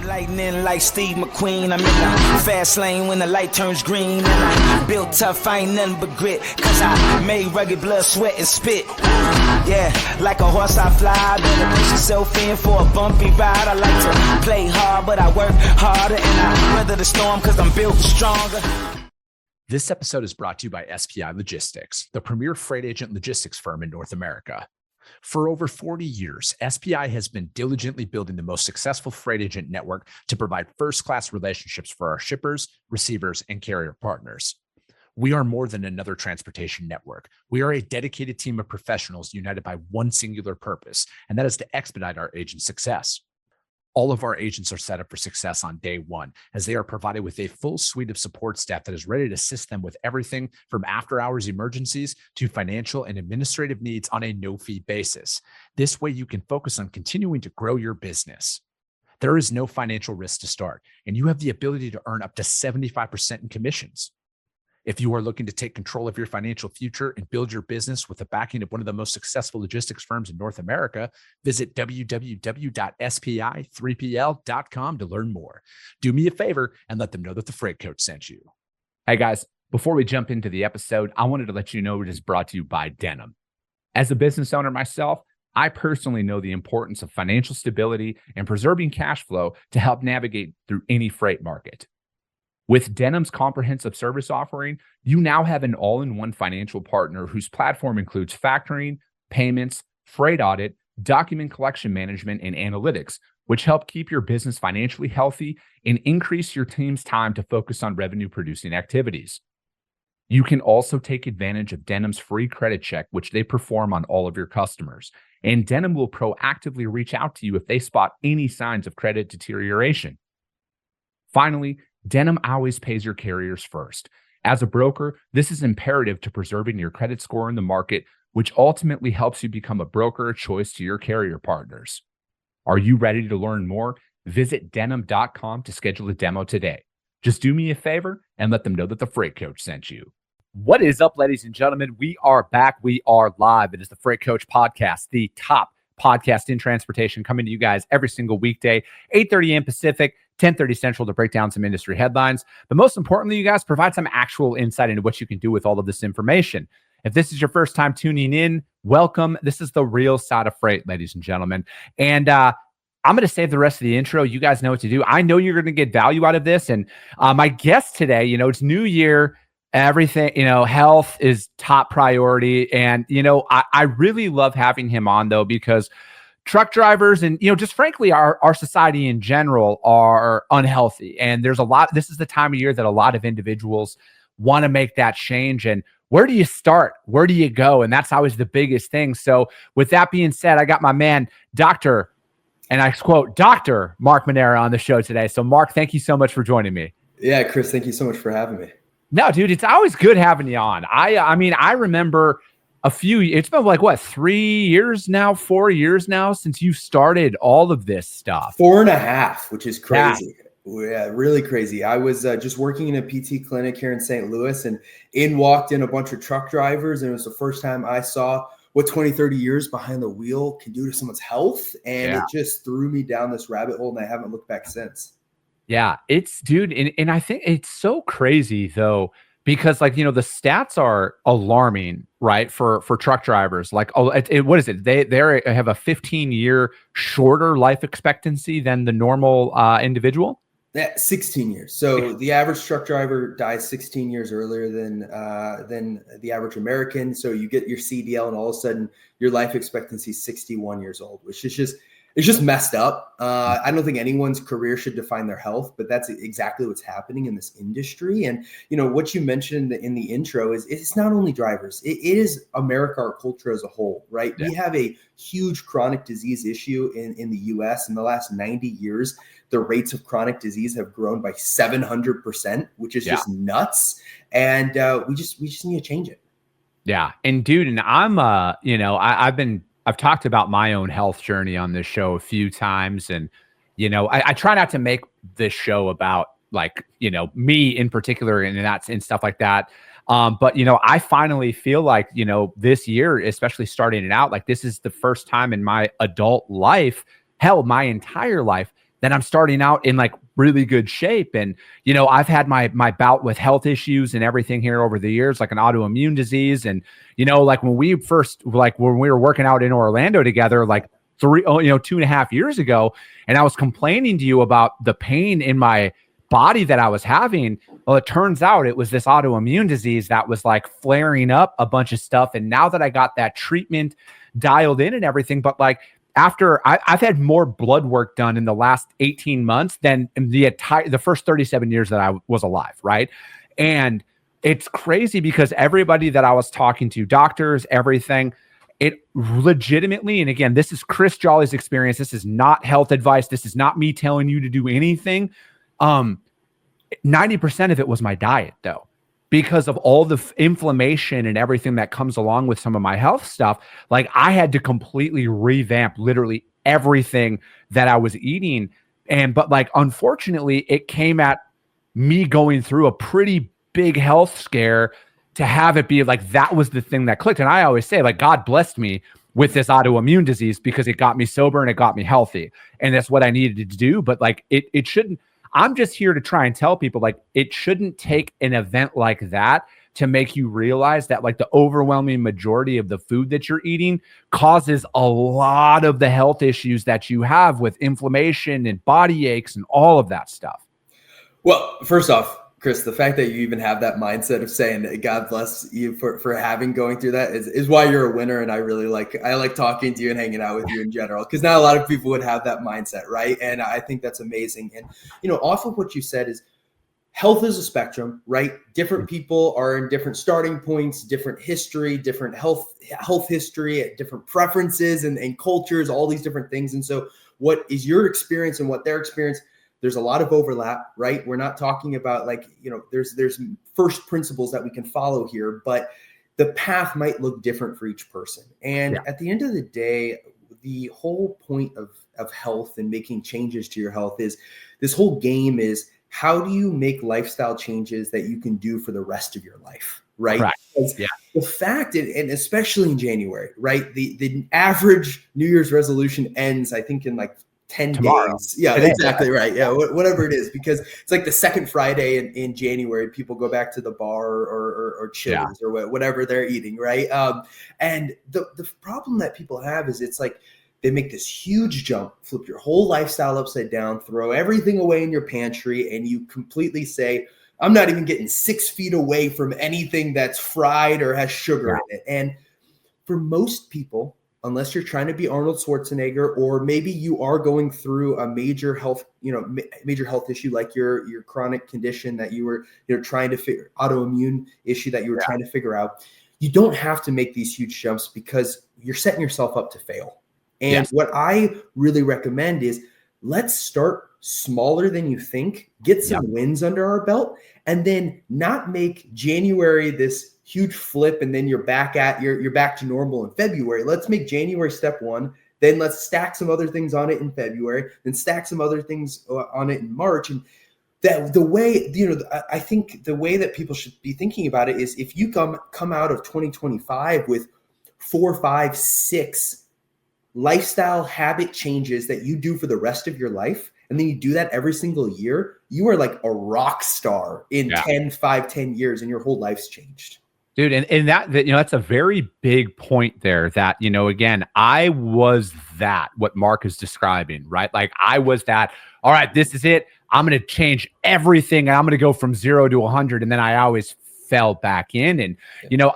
Lightning like Steve McQueen. I'm in the fast lane when the light turns green. And I built tough, I ain't nothing but grit. Cause I made rugged blood, sweat, and spit. Yeah, like a horse I fly. Better push yourself in for a bumpy ride. I like to play hard, but I work harder. And I weather the storm cause I'm built stronger. This episode is brought to you by SPI Logistics, the premier freight agent logistics firm in North America. For over 40 years, SPI has been diligently building the most successful freight agent network to provide first-class relationships for our shippers, receivers, and carrier partners. We are more than another transportation network. We are a dedicated team of professionals united by one singular purpose, and that is to expedite our agents' success. All of our agents are set up for success on day one, as they are provided with a full suite of support staff that is ready to assist them with everything from after-hours emergencies to financial and administrative needs on a no-fee basis. This way, you can focus on continuing to grow your business. There is no financial risk to start, and you have the ability to earn up to 75% in commissions. If you are looking to take control of your financial future and build your business with the backing of one of the most successful logistics firms in North America, visit www.spi3pl.com to learn more. Do me a favor and let them know that the Freight Coach sent you. Hey guys, before we jump into the episode, I wanted to let you know it is brought to you by Denim. As a business owner myself, I personally know the importance of financial stability and preserving cash flow to help navigate through any freight market. With Denim's comprehensive service offering, you now have an all-in-one financial partner whose platform includes factoring, payments, freight audit, document collection management, and analytics, which help keep your business financially healthy and increase your team's time to focus on revenue-producing activities. You can also take advantage of Denim's free credit check, which they perform on all of your customers. And Denim will proactively reach out to you if they spot any signs of credit deterioration. Finally, Denim always pays your carriers first. As a broker, this is imperative to preserving your credit score in the market, which ultimately helps you become a broker of choice to your carrier partners. Are you ready to learn more? Visit denim.com to schedule a demo today. Just do me a favor and let them know that the Freight Coach sent you. What is up, ladies and gentlemen? We are back. We are live. It is the Freight Coach Podcast, the top podcast in transportation, coming to you guys every single weekday, 8:30 a.m. Pacific, 10:30 Central, to break down some industry headlines. But most importantly, you guys, provide some actual insight into what you can do with all of this information. If this is your first time tuning in, welcome. This is the real side of freight, ladies and gentlemen. And I'm going to save the rest of the intro. You guys know what to do. I know you're going to get value out of this. And my guest today, it's New Year. Everything, health is top priority. And, I really love having him on, though, because truck drivers and, just frankly, our society in general are unhealthy. And there's this is the time of year that a lot of individuals want to make that change. And where do you start? Where do you go? And that's always the biggest thing. So with that being said, I got my man, Dr. And I quote, Dr. Mark Manera on the show today. So Mark, thank you so much for joining me. Yeah, Chris, thank you so much for having me. No, dude, it's always good having you on. I mean, I remember it's been like, 4 years now since you started all of this stuff. 4.5, which is crazy. Yeah, really crazy. I was just working in a PT clinic here in St. Louis, and walked in a bunch of truck drivers. And it was the first time I saw what 20, 30 years behind the wheel can do to someone's health. And it just threw me down this rabbit hole, and I haven't looked back since. Yeah, dude. And I think it's so crazy though, because the stats are alarming, right? For truck drivers, what is it? They have a 15-year shorter life expectancy than the normal individual. Yeah, 16 years. So the average truck driver dies 16 years earlier than the average American. So you get your CDL, and all of a sudden your life expectancy is 61 years old, which is just messed up. I don't think anyone's career should define their health, but that's exactly what's happening in this industry. And, what you mentioned in the intro is it's not only drivers, it is America, our culture as a whole, right? Yeah. We have a huge chronic disease issue in the US. In the last 90 years, the rates of chronic disease have grown by 700%, which is just nuts. And we just need to change it. Yeah. And dude, and I'm, I've talked about my own health journey on this show a few times. And, I try not to make this show about me in particular and stuff like that. But, I finally feel like, this year, especially starting it out, this is the first time in my adult life, hell, my entire life, then I'm starting out in like really good shape. And, you know, I've had my bout with health issues and everything here over the years, like an autoimmune disease. And, you know, like when we were working out in Orlando together, like 2.5 years ago, and I was complaining to you about the pain in my body that I was having. Well, it turns out it was this autoimmune disease that was like flaring up a bunch of stuff. And now that I got that treatment dialed in and everything, but like after I've had more blood work done in the last 18 months than in the first 37 years that I was alive. Right. And it's crazy because everybody that I was talking to, doctors, everything, it legitimately, and again, this is Chris Jolly's experience. This is not health advice. This is not me telling you to do anything. 90% of it was my diet, though, because of all the inflammation and everything that comes along with some of my health stuff. Like I had to completely revamp literally everything that I was eating. But like, unfortunately, it came at me going through a pretty big health scare to have it be like, that was the thing that clicked. And I always say, like, God blessed me with this autoimmune disease because it got me sober and it got me healthy. And that's what I needed to do. But like, it shouldn't, I'm just here to try and tell people, like, it shouldn't take an event like that to make you realize that like the overwhelming majority of the food that you're eating causes a lot of the health issues that you have with inflammation and body aches and all of that stuff. Well, first off, Chris, the fact that you even have that mindset of saying that God bless you for going through that is why you're a winner. And I like talking to you and hanging out with you in general, because not a lot of people would have that mindset, right? And I think that's amazing. And, you know, off of what you said is health is a spectrum, right? Different people are in different starting points, different history, different health history, different preferences and cultures, all these different things. And so what is your experience and what their experience? There's a lot of overlap, right? We're not talking about like, you know, there's first principles that we can follow here, but the path might look different for each person. And at the end of the day, the whole point of health and making changes to your health is this whole game is, how do you make lifestyle changes that you can do for the rest of your life, right? The fact, and especially in January, right? The average New Year's resolution ends, I think, in like 10 tomorrow. days. Yeah, exactly right. Yeah, whatever it is, because it's like the second Friday in January, people go back to the bar or Chili's or whatever they're eating, right? And the problem that people have is it's like they make this huge jump, flip your whole lifestyle upside down, throw everything away in your pantry, and you completely say, I'm not even getting 6 feet away from anything that's fried or has sugar in it. And for most people, unless you're trying to be Arnold Schwarzenegger, or maybe you are going through a major health issue, like your chronic condition that you were, trying to figure, autoimmune issue that you were trying to figure out, you don't have to make these huge jumps because you're setting yourself up to fail. And what I really recommend is let's start smaller than you think, get some wins under our belt, and then not make January this huge flip and then you're back to normal in February. Let's make January step one. Then let's stack some other things on it in February, then stack some other things on it in March. And that the way, I think the way that people should be thinking about it is, if you come out of 2025 with 4, 5, 6 lifestyle habit changes that you do for the rest of your life, and then you do that every single year, you are like a rock star in 10 years, and your whole life's changed. Dude, and that that's a very big point there that, again, I was what Mark is describing, right? Like I was that, all right, this is it. I'm going to change everything and I'm going to go from 0 to 100. And then I always fell back in. And,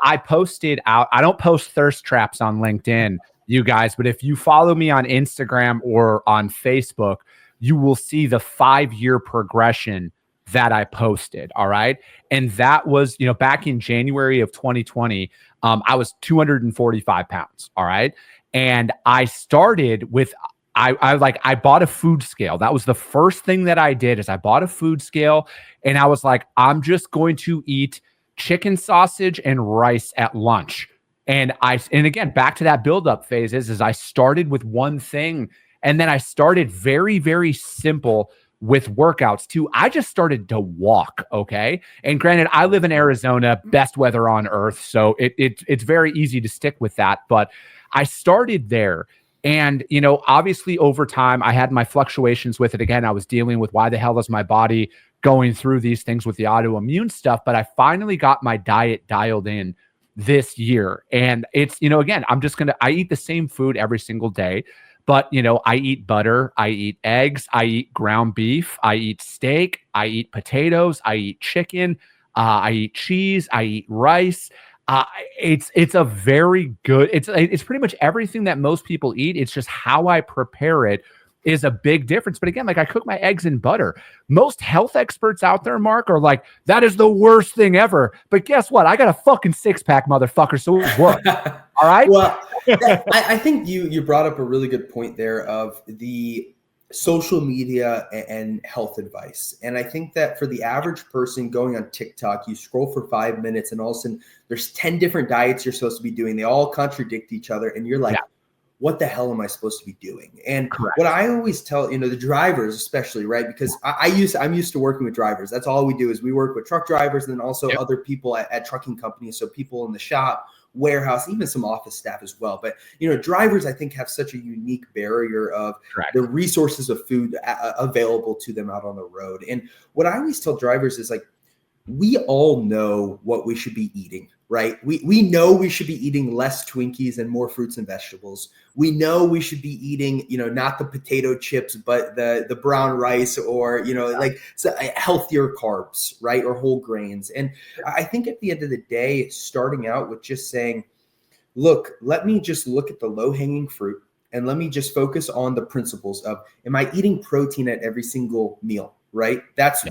I posted out, I don't post thirst traps on LinkedIn, you guys, but if you follow me on Instagram or on Facebook, you will see the 5-year progression that I posted. All right. And that was, back in January of 2020, I was 245 pounds. All right. And I started with, I bought a food scale. That was the first thing that I did, is I bought a food scale, and I was like, I'm just going to eat chicken sausage and rice at lunch. And again, back to that buildup phase is I started with one thing, and then I started very, very simple with workouts too. I just started to walk. Okay. And granted, I live in Arizona, best weather on earth. So it's very easy to stick with that. But I started there, And, obviously over time, I had my fluctuations with it. Again, I was dealing with why the hell is my body going through these things with the autoimmune stuff. But I finally got my diet dialed in this year. And it's, again, I eat the same food every single day. But, I eat butter, I eat eggs, I eat ground beef, I eat steak, I eat potatoes, I eat chicken, I eat cheese, I eat rice. It's a very good, it's pretty much everything that most people eat. It's just how I prepare it is a big difference. But again, like I cook my eggs in butter. Most health experts out there, Mark, are like, that is the worst thing ever. But guess what? I got a fucking 6-pack, motherfucker. So what? All right. Well, I think you brought up a really good point there of the social media and health advice. And I think that for the average person going on TikTok, you scroll for 5 minutes and all of a sudden there's 10 different diets you're supposed to be doing. They all contradict each other. And you're like, what the hell am I supposed to be doing? And what I always tell, the drivers especially, right? Because I'm used to working with drivers. That's all we do is we work with truck drivers and then also other people at trucking companies. So people in the shop, warehouse, even some office staff as well. But, drivers, I think, have such a unique barrier of the resources of food available to them out on the road. And what I always tell drivers is like, we all know what we should be eating, right? We know we should be eating less Twinkies and more fruits and vegetables. We know we should be eating, not the potato chips, but the brown rice or, healthier carbs, right? Or whole grains. And I think at the end of the day, starting out with just saying, look, let me just look at the low-hanging fruit and let me just focus on the principles of, am I eating protein at every single meal? Right. That's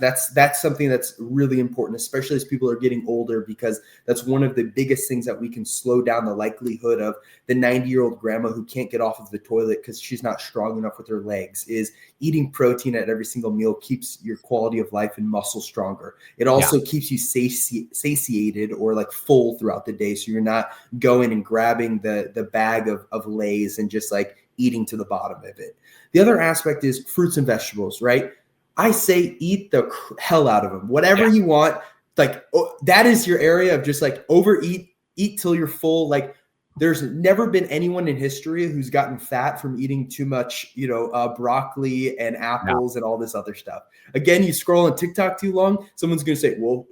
something that's really important, especially as people are getting older, because that's one of the biggest things that we can slow down the likelihood of the 90-year-old grandma who can't get off of the toilet because she's not strong enough with her legs. Is eating protein at every single meal keeps your quality of life and muscle stronger. It also keeps you satiated or like full throughout the day. So you're not going and grabbing the bag of Lay's and just like eating to the bottom of it. The other aspect is fruits and vegetables, right? I say eat the hell out of them. Whatever you want, like that is your area of just like overeat, eat till you're full. Like there's never been anyone in history who's gotten fat from eating too much, broccoli and apples and all this other stuff. Again, you scroll on TikTok too long, someone's going to say, well,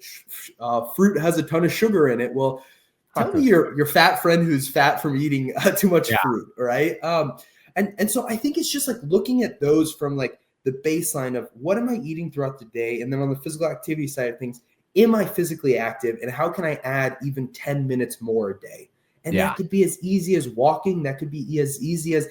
fruit has a ton of sugar in it. Well, tell me your fat friend who's fat from eating too much fruit, right? And so I think it's just like looking at those from like the baseline of what am I eating throughout the day? And then on the physical activity side of things, am I physically active? And how can I add even 10 minutes more a day? And that could be as easy as walking. That could be as easy as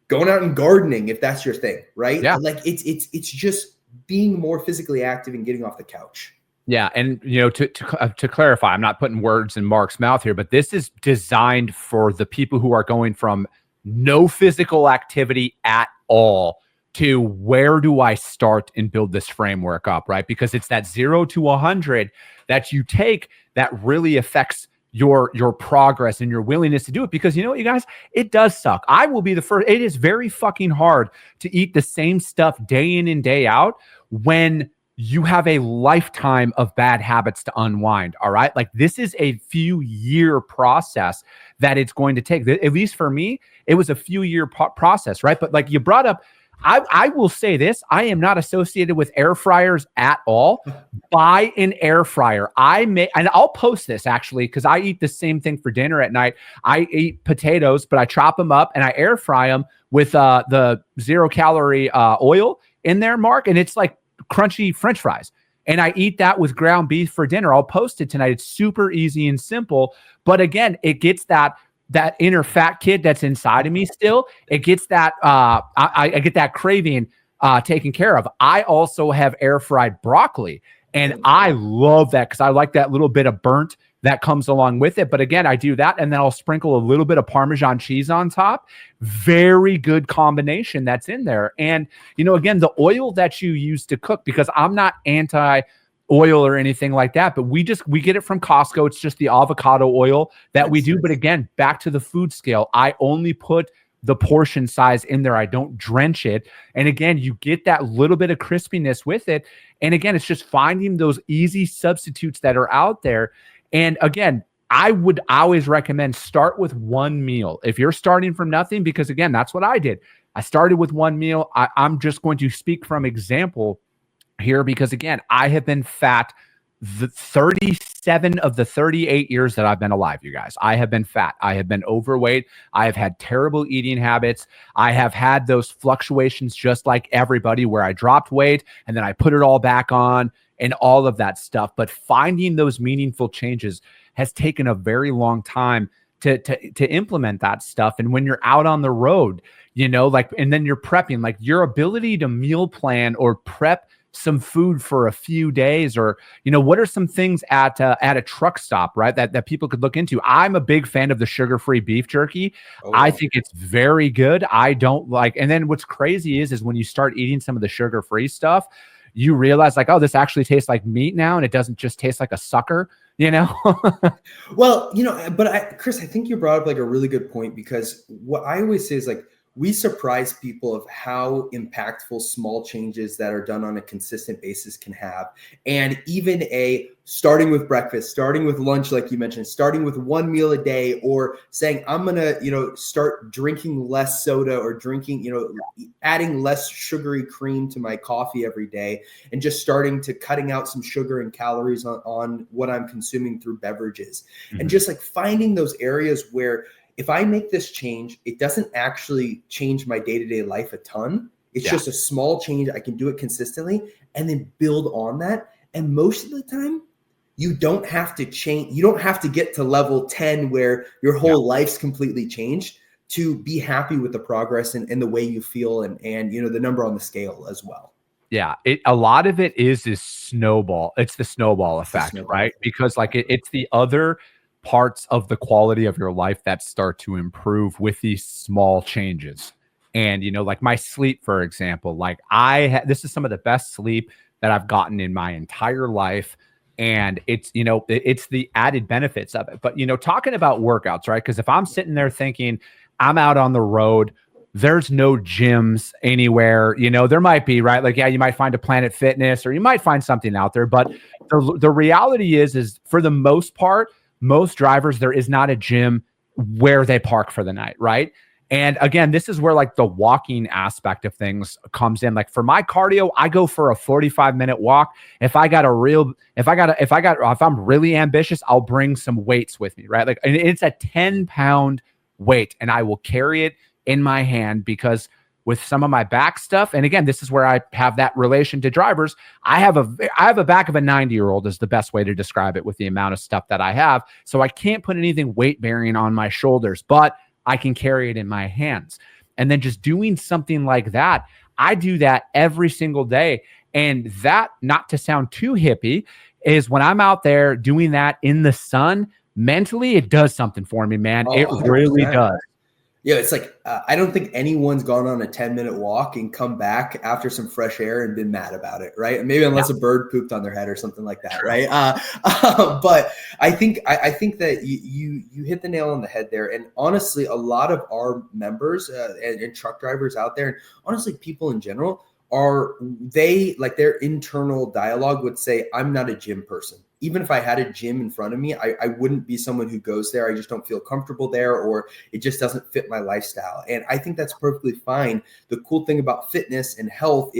going out and gardening, if that's your thing, right? Yeah. Like it's just being more physically active and getting off the couch. Yeah. And, to clarify, I'm not putting words in Mark's mouth here, but this is designed for the people who are going from no physical activity at all to where do I start and build this framework up, right? Because it's that 0 to 100 that you take that really affects your progress and your willingness to do it. Because you know what, you guys, it does suck. I will be the first. It is very fucking hard to eat the same stuff day in and day out when you have a lifetime of bad habits to unwind. All right. Like this is a few year process that it's going to take. At least for me, it was a few year process, right? But like you brought up, I will say this, I am not associated with air fryers at all. Buy an air fryer. And I'll post this actually, because I eat the same thing for dinner at night. I eat potatoes, but I chop them up and I air fry them with the 0-calorie oil in there, Mark. And it's like crunchy French fries. And I eat that with ground beef for dinner. I'll post it tonight. It's super easy and simple. But again, it gets that inner fat kid that's inside of me still. It gets that, I get that craving taken care of. I also have air fried broccoli and I love that because I like that little bit of burnt that comes along with it. But again, I do that and then I'll sprinkle a little bit of Parmesan cheese on top. Very good combination that's in there. And, again, the oil that you use to cook, because I'm not anti oil or anything like that, but we get it from Costco. It's just the avocado oil that we do. But again, back to the food scale, I only put the portion size in there. I don't drench it. And again, you get that little bit of crispiness with it. And again, it's just finding those easy substitutes that are out there. And again, I would always recommend start with one meal. If you're starting from nothing, because again, that's what I did. I started with one meal. I'm just going to speak from example here because again, I have been fat the 37 of the 38 years that I've been alive, you guys. I have been fat. I have been overweight. I have had terrible eating habits. I have had those fluctuations just like everybody where I dropped weight and then I put it all back on and all of that stuff. But finding those meaningful changes has taken a very long time to implement that stuff. And when you're out on the road, and then you're prepping, like your ability to meal plan or prep some food for a few days, or what are some things at a truck stop, right, that people could look into. I'm a big fan of the sugar-free beef jerky. I think it's very good. I don't like, and then what's crazy is when you start eating some of the sugar-free stuff, you realize like, oh, this actually tastes like meat now, and it doesn't just taste like a sucker. Well, but Chris, I think you brought up like a really good point, because what I always say is like, we surprise people of how impactful small changes that are done on a consistent basis can have. And even starting with breakfast, starting with lunch, like you mentioned, starting with one meal a day, or saying, I'm going to, start drinking less soda, or drinking, adding less sugary cream to my coffee every day, and just starting to cutting out some sugar and calories on what I'm consuming through beverages. Mm-hmm. And just like finding those areas where, if I make this change, it doesn't actually change my day-to-day life a ton. It's just a small change. I can do it consistently and then build on that. And most of the time, you don't have to change. You don't have to get to level 10 where your whole life's completely changed to be happy with the progress and the way you feel and the number on the scale as well. Yeah, a lot of it is snowball. It's the snowball effect, right? Because like it's the other parts of the quality of your life that start to improve with these small changes. And, like my sleep, for example, like this is some of the best sleep that I've gotten in my entire life. And it's, it's the added benefits of it. But, talking about workouts, right? Because if I'm sitting there thinking I'm out on the road, there's no gyms anywhere, there might be, right? Like, yeah, you might find a Planet Fitness or you might find something out there. But the reality is for the most part, most drivers, there is not a gym where they park for the night, right? And again, this is where like the walking aspect of things comes in. Like for my cardio, I go for a 45-minute walk. If I'm really ambitious, I'll bring some weights with me, right? Like, and it's a 10-pound weight and I will carry it in my hand because with some of my back stuff. And again, this is where I have that relation to drivers. I have a back of a 90-year-old is the best way to describe it with the amount of stuff that I have. So I can't put anything weight bearing on my shoulders, but I can carry it in my hands. And then just doing something like that, I do that every single day. And that, not to sound too hippie, is when I'm out there doing that in the sun, mentally, it does something for me, man. It really does. Yeah, it's like, I don't think anyone's gone on a 10-minute walk and come back after some fresh air and been mad about it, right? Maybe unless a bird pooped on their head or something like that, right? But I think that you hit the nail on the head there. And honestly, a lot of our members and truck drivers out there, and honestly, people in general, their internal dialogue would say, I'm not a gym person. Even if I had a gym in front of me, I wouldn't be someone who goes there. I just don't feel comfortable there, or it just doesn't fit my lifestyle. And I think that's perfectly fine. The cool thing about fitness and health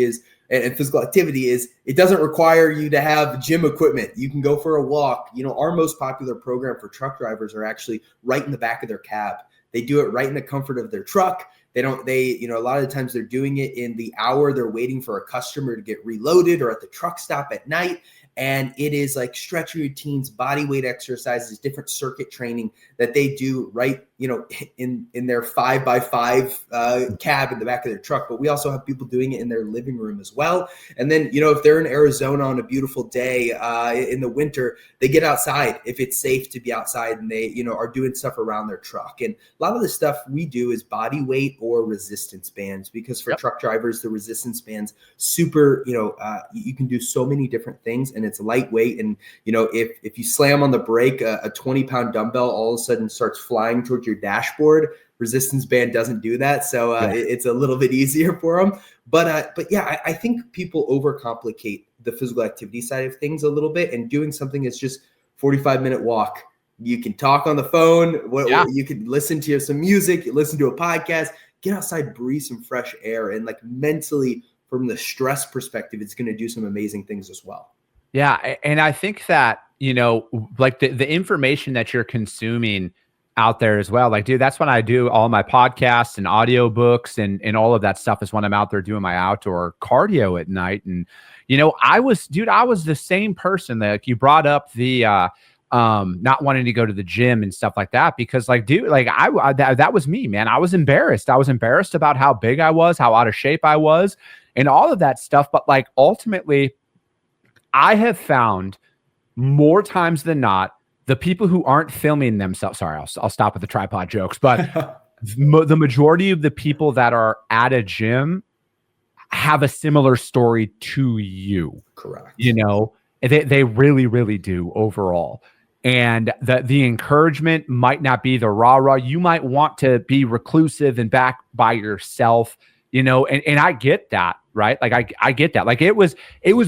and physical activity is it doesn't require you to have gym equipment. You can go for a walk. Our most popular program for truck drivers are actually right in the back of their cab. They do it right in the comfort of their truck. A lot of the times they're doing it in the hour they're waiting for a customer to get reloaded, or at the truck stop at night. And it is like stretch routines, body weight exercises, different circuit training that they do right, in their 5x5 cab in the back of their truck. But we also have people doing it in their living room as well. And then, if they're in Arizona on a beautiful day in the winter, they get outside if it's safe to be outside, and they, are doing stuff around their truck. And a lot of the stuff we do is body weight or resistance bands, because for truck drivers, the resistance bands super, you can do so many different things, and it's lightweight. And, if you slam on the brake, a 20-pound dumbbell all of a sudden starts flying towards your dashboard. Resistance band doesn't do that. So it's a little bit easier for them. But yeah, I think people overcomplicate the physical activity side of things a little bit, and doing something that's just 45-minute walk, You can talk on the phone. Yeah. You can listen to some music, listen to a podcast, get outside, breathe some fresh air. And like mentally, from the stress perspective, it's going to do some amazing things as well. Yeah. And I think that, like the information that you're consuming out there as well. Like, dude, that's when I do all my podcasts and audiobooks and all of that stuff is when I'm out there doing my outdoor cardio at night. And, I was the same person that, like, you brought up the, not wanting to go to the gym and stuff like that, because like, dude, like that was me, man. I was embarrassed. I was embarrassed about how big I was, how out of shape I was, and all of that stuff. But like, ultimately, I have found more times than not, the people who aren't filming themselves, sorry, I'll stop with the tripod jokes, but the majority of the people that are at a gym have a similar story to you. Correct. They really, really do overall. And the encouragement might not be the rah-rah. You might want to be reclusive and back by yourself, and I get that, right? Like I get that. Like it was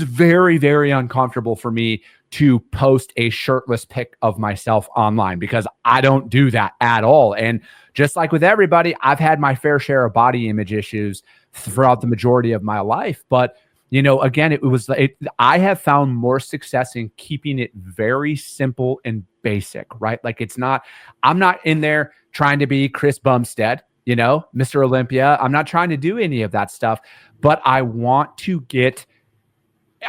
very, very uncomfortable for me to post a shirtless pic of myself online, because I don't do that at all. And just like with everybody, I've had my fair share of body image issues throughout the majority of my life. But, again, I have found more success in keeping it very simple and basic, right? Like I'm not in there trying to be Chris Bumstead, Mr. Olympia. I'm not trying to do any of that stuff, but I want to get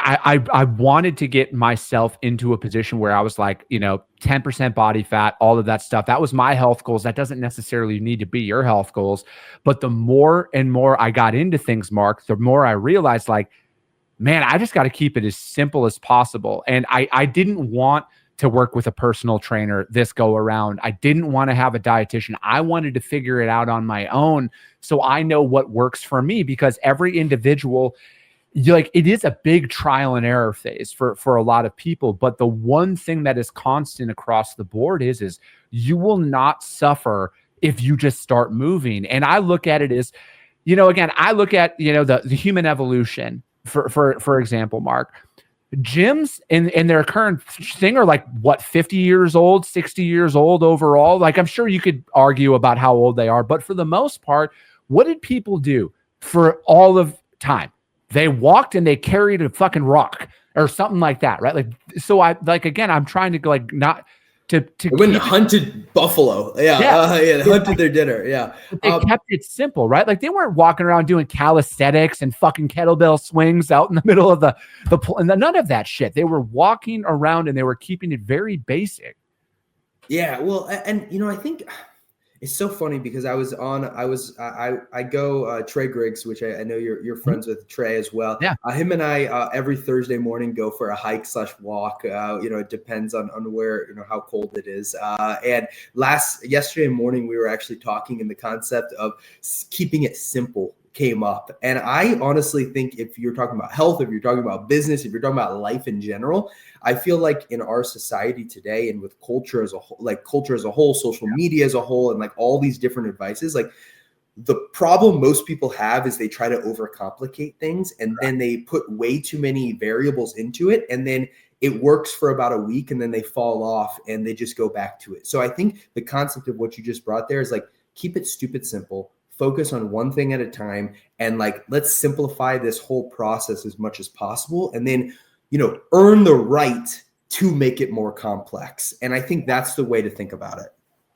I wanted to get myself into a position where I was like, 10% body fat, all of that stuff. That was my health goals. That doesn't necessarily need to be your health goals. But the more and more I got into things, Mark, the more I realized, like, man, I just got to keep it as simple as possible. And I didn't want to work with a personal trainer this go around. I didn't want to have a dietitian. I wanted to figure it out on my own, so I know what works for me, because every individual, it is a big trial and error phase for a lot of people. But the one thing that is constant across the board is you will not suffer if you just start moving. And I look at it as, again, I look at, the human evolution, for example, Mark. Gyms in their current thing are like, what, 50 years old, 60 years old overall? Like, I'm sure you could argue about how old they are, but for the most part, what did people do for all of time? They walked and they carried a fucking rock or something like that, right? Like, so again, I'm trying to like not to went and hunted buffalo. They hunted their dinner. Yeah. They kept it simple, right? Like they weren't walking around doing calisthenics and fucking kettlebell swings out in the middle of the none of that shit. They were walking around and they were keeping it very basic. Yeah. Well, and I think it's so funny because I go Trey Griggs, which I know you're friends with Trey as well. Yeah. Him and I every Thursday morning go for a hike/walk. It depends on where, how cold it is. And yesterday morning we were actually talking, in the concept of keeping it simple came up. And I honestly think if you're talking about health, if you're talking about business, if you're talking about life in general, I feel like in our society today, and with culture as a whole, social media as a whole, and like all these different advices, like the problem most people have is they try to overcomplicate things, and then they put way too many variables into it, and then it works for about a week and then they fall off and they just go back to it. So I think the concept of what you just brought there is like, keep it stupid simple. Focus on one thing at a time, and like, let's simplify this whole process as much as possible. And then, earn the right to make it more complex. And I think that's the way to think about it.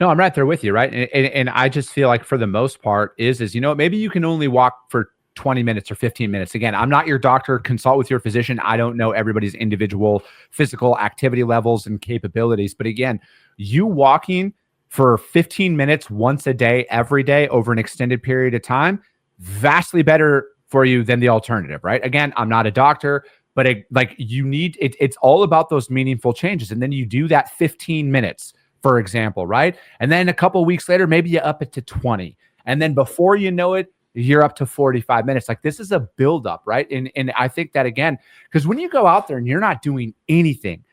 No, I'm right there with you. Right. And I just feel like for the most part is, maybe you can only walk for 20 minutes or 15 minutes. Again, I'm not your doctor. Consult with your physician. I don't know everybody's individual physical activity levels and capabilities. But again, you walking for 15 minutes once a day, every day, over an extended period of time, vastly better for you than the alternative, right? Again, I'm not a doctor, but it's all about those meaningful changes. And then you do that 15 minutes, for example, right? And then a couple of weeks later, maybe you up it to 20. And then before you know it, you're up to 45 minutes. Like, this is a buildup, right? And I think that, again, because when you go out there and you're not doing anything,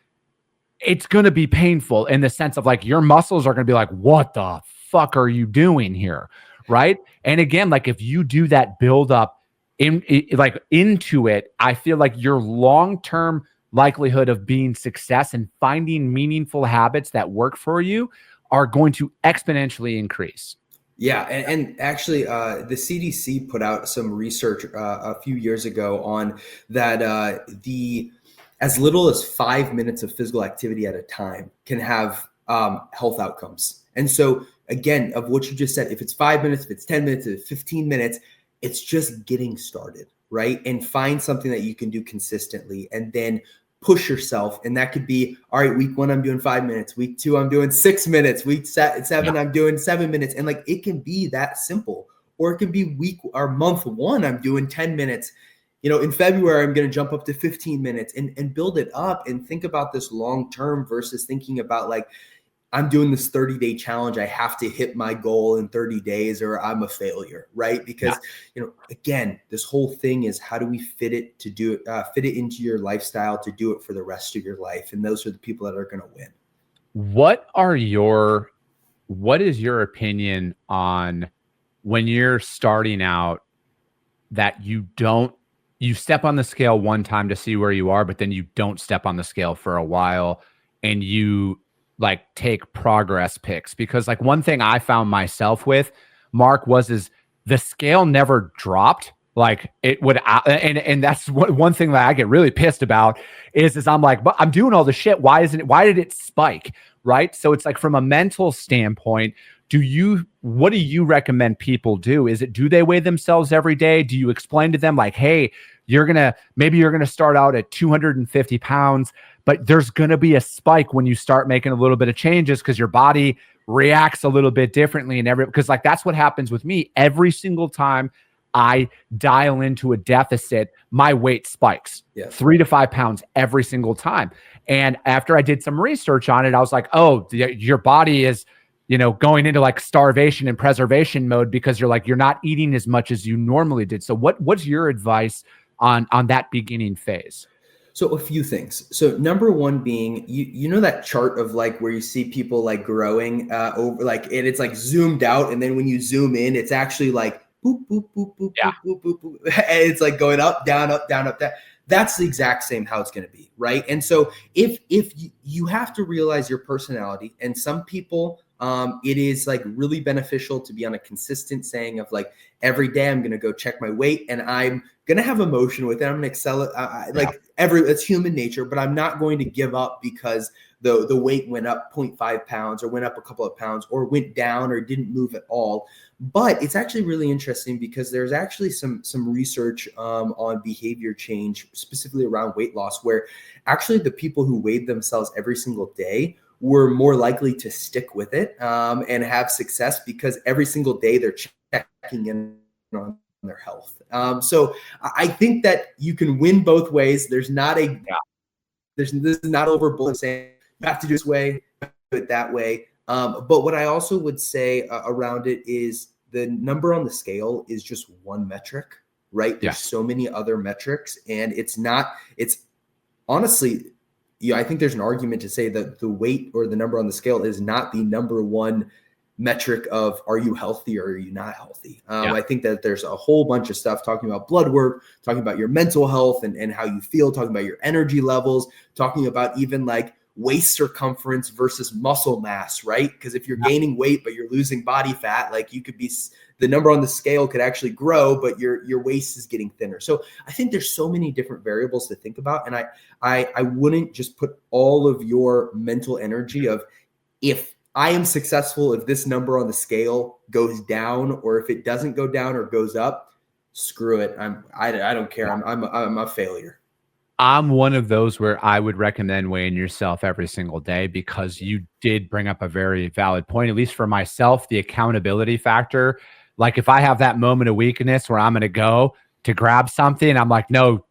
it's going to be painful in the sense of like, your muscles are going to be like, what the fuck are you doing here? Right. And again, like, if you do that build up into it, I feel like your long-term likelihood of being success and finding meaningful habits that work for you are going to exponentially increase. Yeah, and actually, the CDC put out some research a few years ago on that the as little as 5 minutes of physical activity at a time can have health outcomes. And so, again, of what you just said, if it's 5 minutes, if it's 10 minutes, if it's 15 minutes, it's just getting started, right? And find something that you can do consistently, and then push yourself. And that could be, all right, week 1, I'm doing 5 minutes. Week 2, I'm doing 6 minutes. Week 7, I'm doing 7 minutes. And like, it can be that simple. Or it can be month 1, I'm doing 10 minutes. In February, I'm going to jump up to 15 minutes and build it up, and think about this long-term versus thinking about like, I'm doing this 30-day challenge. I have to hit my goal in 30 days or I'm a failure, right? Because, again, this whole thing is, how do we fit it into your lifestyle to do it for the rest of your life? And those are the people that are going to win. What is your opinion on when you're starting out that you step on the scale one time to see where you are, but then you don't step on the scale for a while and you like take progress pics? Because like one thing I found myself with, Mark, is the scale never dropped. Like it would, and that's one thing that I get really pissed about is I'm like, but I'm doing all the shit. Why did it spike? Right. So it's like, from a mental standpoint, what do you recommend people do? Do they weigh themselves every day? Do you explain to them like, hey, maybe you're going to start out at 250 pounds, but there's going to be a spike when you start making a little bit of changes because your body reacts a little bit differently, because like that's what happens with me every single time I dial into a deficit, my weight spikes 3 to 5 pounds every single time. And after I did some research on it, I was like, oh, your body is, going into like starvation and preservation mode because you're not eating as much as you normally did. So what's your advice on that beginning phase? So a few things. So number one being, you know that chart of like where you see people like growing over like, and it's like zoomed out, and then when you zoom in, it's actually like boop boop boop boop boop boop boop boop, and it's like going up, down, up, down, up, down. That's the exact same how it's going to be, right? And so if you have to realize your personality, and some people, it is like really beneficial to be on a consistent saying of like, every day I'm going to go check my weight, and I'm going to have emotion with it. I'm going to excel it. It's human nature, but I'm not going to give up because the weight went up 0.5 pounds or went up a couple of pounds or went down or didn't move at all. But it's actually really interesting because there's actually some research on behavior change, specifically around weight loss, where actually the people who weighed themselves every single day were more likely to stick with it and have success because every single day they're checking in on their health. So I think that you can win both ways. This is not overbullet saying you have to do this way, do it that way. But what I also would say around it is the number on the scale is just one metric, right? There's so many other metrics, and it's honestly, I think there's an argument to say that the weight or the number on the scale is not the number one metric of are you healthy or are you not healthy. I think that there's a whole bunch of stuff talking about blood work, talking about your mental health and how you feel, talking about your energy levels, talking about even like waist circumference versus muscle mass, right? Because if you're gaining weight but you're losing body fat, like you could be, the number on the scale could actually grow, but your waist is getting thinner. So I think there's so many different variables to think about, and I wouldn't just put all of your mental energy of, if I am successful, if this number on the scale goes down, or if it doesn't go down or goes up, screw it. I don't care. I'm a failure. I'm one of those where I would recommend weighing yourself every single day, because you did bring up a very valid point, at least for myself, the accountability factor. Like if I have that moment of weakness where I'm going to go to grab something, I'm like, no,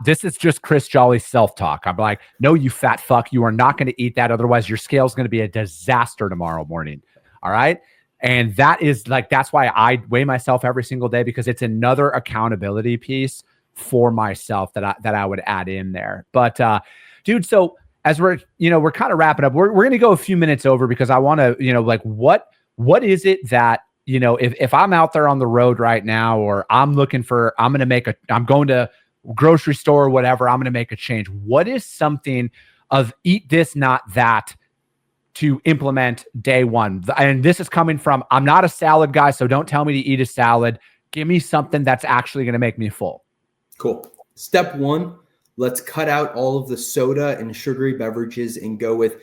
this is just Chris Jolly's self-talk. I'm like, no, you fat fuck, you are not going to eat that. Otherwise your scale is going to be a disaster tomorrow morning. All right. And that's why I weigh myself every single day, because it's another accountability piece for myself that I would add in there. But dude, so as we're kind of wrapping up, we're going to go a few minutes over, because I want to, like what is it that, if I'm out there on the road right now, or I'm going to grocery store or whatever, I'm going to make a change. What is something of eat this, not that, to implement day one? And this is coming from, I'm not a salad guy, so don't tell me to eat a salad. Give me something that's actually going to make me full. Cool. Step one, let's cut out all of the soda and sugary beverages and go with,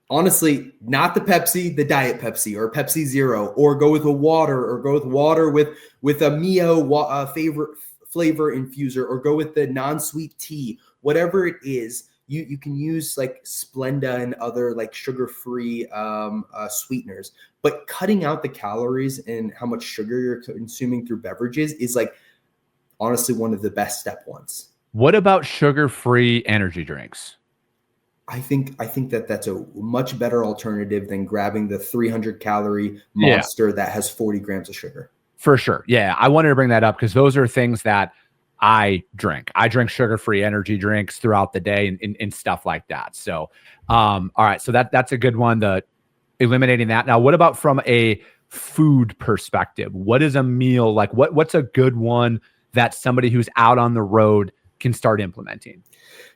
honestly, not the Pepsi, the Diet Pepsi or Pepsi Zero, or go with a water, or go with water with a Mio favorite flavor infuser, or go with the non-sweet tea, whatever it is. You can use like Splenda and other like sugar-free sweeteners, but cutting out the calories and how much sugar you're consuming through beverages is like honestly one of the best step ones. What about sugar-free energy drinks? I think that's a much better alternative than grabbing the 300 calorie monster that has 40 grams of sugar. For sure. Yeah. I wanted to bring that up because those are things that I drink. I drink sugar-free energy drinks throughout the day and stuff like that. So, all right. So that's a good one, the eliminating that. Now, what about from a food perspective? What is a meal like? What's a good one that somebody who's out on the road can start implementing?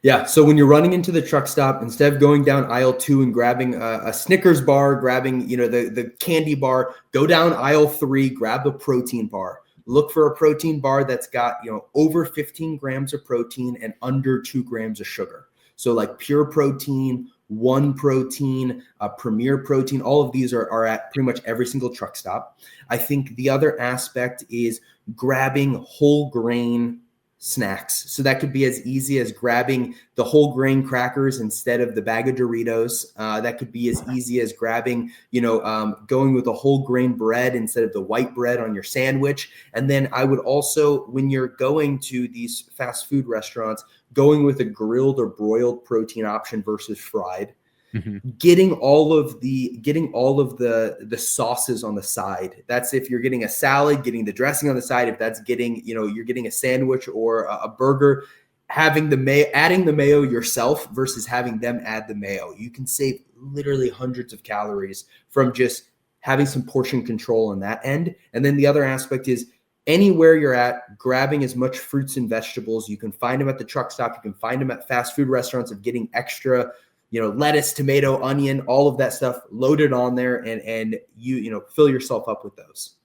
Yeah. So when you're running into the truck stop, instead of going down aisle 2 and grabbing a Snickers bar, grabbing, the candy bar, go down aisle 3, grab a protein bar. Look for a protein bar that's got, over 15 grams of protein and under 2 grams of sugar. So like Pure Protein, One Protein, Premier Protein, all of these are at pretty much every single truck stop. I think the other aspect is grabbing whole grain snacks. So that could be as easy as grabbing the whole grain crackers instead of the bag of Doritos. That could be as easy as grabbing, going with a whole grain bread instead of the white bread on your sandwich. And then I would also, when you're going to these fast food restaurants, going with a grilled or broiled protein option versus fried. Mm-hmm. Getting all of the sauces on the side. That's if you're getting a salad, getting the dressing on the side. If that's getting, you're getting a sandwich or a burger, adding the mayo yourself versus having them add the mayo. You can save literally hundreds of calories from just having some portion control on that end. And then the other aspect is anywhere you're at, grabbing as much fruits and vegetables. You can find them at the truck stop. You can find them at fast food restaurants of getting extra lettuce, tomato, onion, all of that stuff loaded on there, and you fill yourself up with those.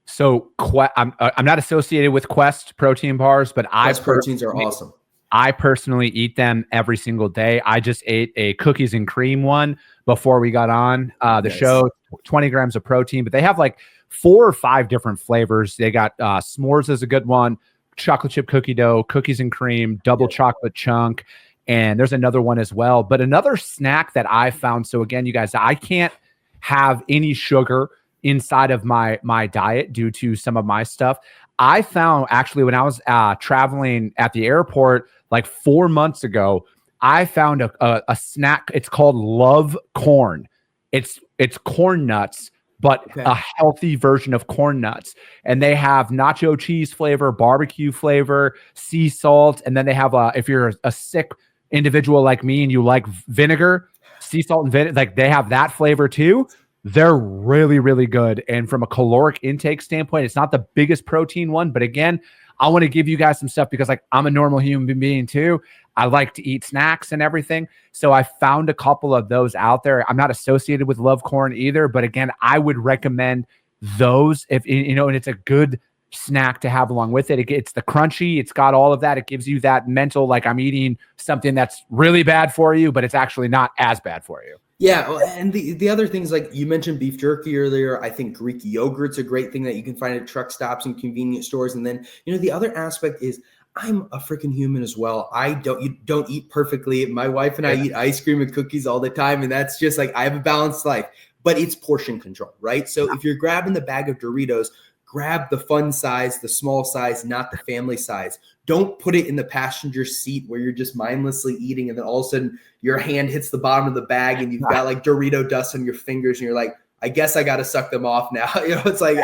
So I'm not associated with Quest protein bars, but Quest proteins are awesome. I personally eat them every single day. I just ate a cookies and cream one before we got on the show, 20 grams of protein, but they have like 4 or 5 different flavors. They got s'mores is a good one, chocolate chip cookie dough, cookies and cream, double chocolate chunk. And there's another one as well. But another snack that I found, so again, you guys, I can't have any sugar inside of my diet due to some of my stuff. I found actually when I was traveling at the airport like 4 months ago, I found a snack. It's called Love Corn. It's corn nuts, but a healthy version of corn nuts. And they have nacho cheese flavor, barbecue flavor, sea salt. And then they have if you're a sick individual like me and you like vinegar, sea salt and vinegar, like they have that flavor too. They're really, really good. And from a caloric intake standpoint, it's not the biggest protein one, but again, I want to give you guys some stuff because like I'm a normal human being too. I like to eat snacks and everything. So I found a couple of those out there. I'm not associated with Love Corn either, but again, I would recommend those if, and it's a good snack to have along with it. It's the crunchy, it's got all of that. It gives you that mental, like I'm eating something that's really bad for you, but it's actually not as bad for you. Yeah. And the other things, like you mentioned beef jerky earlier, I think Greek yogurt's a great thing that you can find at truck stops and convenience stores. And then, the other aspect is I'm a freaking human as well. You don't eat perfectly. My wife and I eat ice cream and cookies all the time. And that's just like, I have a balanced life, but it's portion control, right? So if you're grabbing the bag of Doritos, grab the fun size, the small size, not the family size. Don't put it in the passenger seat where you're just mindlessly eating and then all of a sudden your hand hits the bottom of the bag and you've got like Dorito dust on your fingers and you're like, I guess I got to suck them off now. It's like,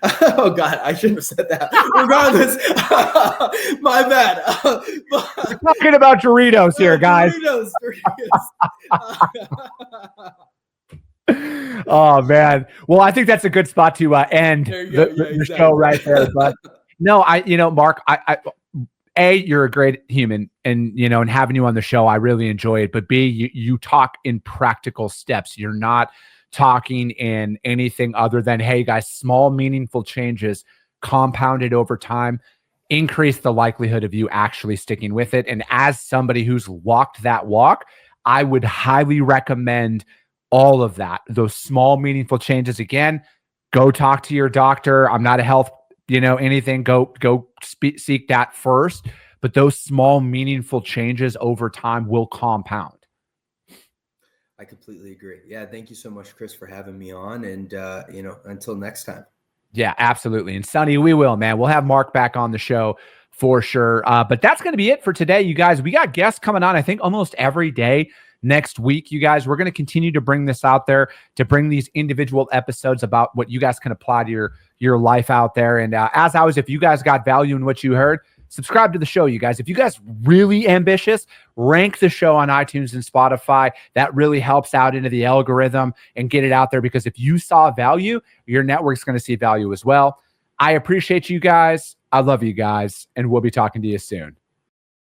oh God, I shouldn't have said that. Regardless, my bad. We're talking about Doritos here, guys. Doritos. Oh man. Well, I think that's a good spot to end the show right there. But no, Mark, A, you're a great human, and and having you on the show, I really enjoy it. But B, you talk in practical steps. You're not talking in anything other than, hey guys, small meaningful changes compounded over time increase the likelihood of you actually sticking with it. And as somebody who's walked that walk, I would highly recommend all of that. Those small meaningful changes. Again, go talk to your doctor. I'm not a health, anything. Go seek that first. But those small meaningful changes over time will compound. I completely agree. Yeah. Thank you so much, Chris, for having me on. And, until next time. Yeah, absolutely. And Sonny, we will, man. We'll have Mark back on the show for sure. But that's going to be it for today, you guys. We got guests coming on, I think, almost every day next week, you guys. We're going to continue to bring this out there, to bring these individual episodes about what you guys can apply to your life out there. And as always, if you guys got value in what you heard, subscribe to the show, you guys. If you guys really ambitious, rank the show on iTunes and Spotify. That really helps out into the algorithm and get it out there, because if you saw value, your network's going to see value as well. I appreciate you guys. I love you guys, and we'll be talking to you soon.